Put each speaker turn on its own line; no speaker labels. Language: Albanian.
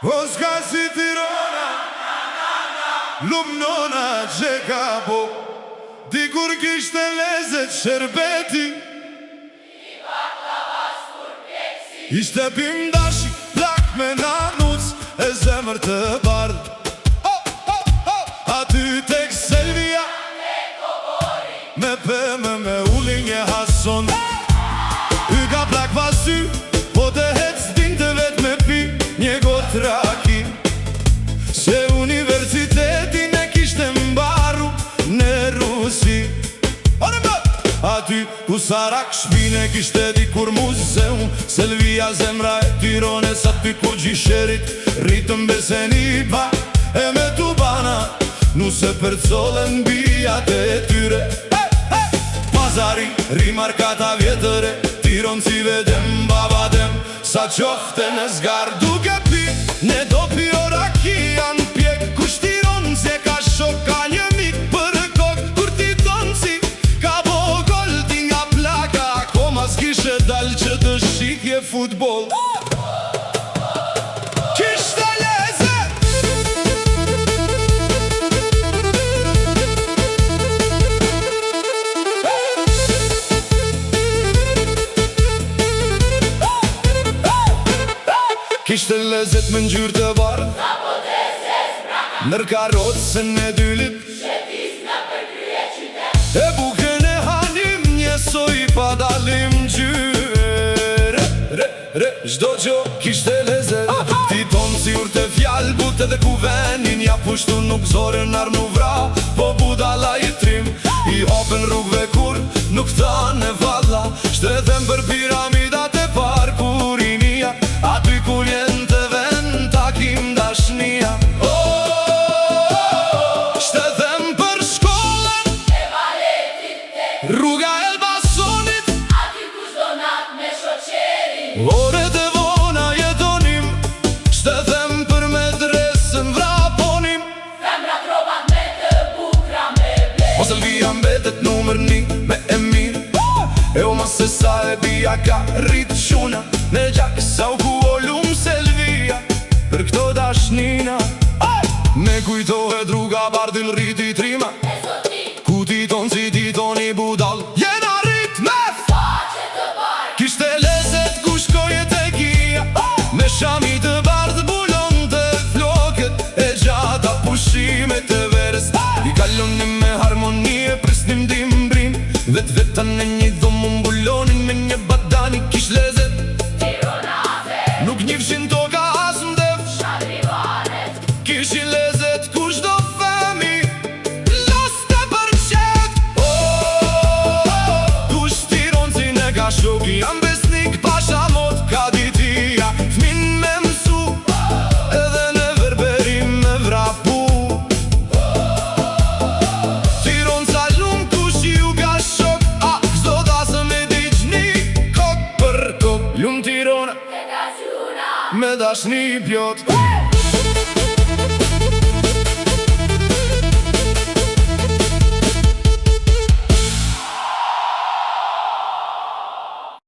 O s'ka si Tirana, lumnona që ka bo. Dikur kishte lezet sherbeti, ishte bimdashi, plak me nanuc, e zemër të bardh. Aty tek Selvia, me pëmë me ullin e hason. Y ka plak vasy, po të hec din të vet me pi një got raki. Se universitetin e kishte mbaru në Rusi. Aty ku Sarak shpine kishte dikur muzeum. Selvia zemra e Tirones, aty ku gjisherit rritëm besenipa. E me tubana nuse përcolen bijat e tyre. Pazari rimarkata vjetëre, Tironësive dem babadem, sa qofte në zgar duke pi. Ne do pi ora ki janë pjek, kush Tironës e ka shok, ka një mik për kok. Kur Tironësi ka bo gol, ti nga plaka, akoma s'kishe dal që të shikje futbol. Kishte lezet, kishte lezet me ngjyrë të bardhë,
Apo të zes braka,
nër karocën e dylit.
shetis në përkrye qytet.
E bukën e hanim njësoj pa dalim gjyre. Zdo gjo kishte lezet, ti tonë si urte fjall, bute dhe kuvenin, ja pushtu nuk zorën arnu vra, po budala i trim, i hopën rrugve kur nuk ta në valla. Shtethem për piramidat e parkurinia, aty kur jenë të vend takim dashnia. Shtethem për shkollën
E valetit tek,
rruga Elbasonit,
aty ku zdonat me shoqerin.
oret e vona jetonim. Shtethem për medresën vraponim.
Femra trobat me të bukra me ble.
O Selvia mbetet numër 1 me Emir. E o mas se sa e bia ka rrit shuna, në gjak sa u ku olum Selvia për këto dashnina. Me kujtohet rruga bardhin rriti trima,
E zoti,
ku Titon si Titoni budal jena rrit me
faqe të barë.
Kishte lezet ku shkoje te kia, me shami të bardh bulon të flokët e gjata pushimet të verës. I kalonim me harmonie, prisnim dimbrin, vetën e një dhomë mbulonin me një badani. Kish lezet,
Tironase,
nuk njifshin toka as mdev.
Shadrivanet,
Kishin lezet ku shdo femi laste për qet. Kush Tironësin e ka shok, jam besnik pasha mot, ka ditia fmin me mësu, edhe në verberim me vrapu. Tironësa lum kush ju ka shok, a zdo dasë me diqni kok për kok. Lum Tirona
e ka gjuna.
me dashni pjot.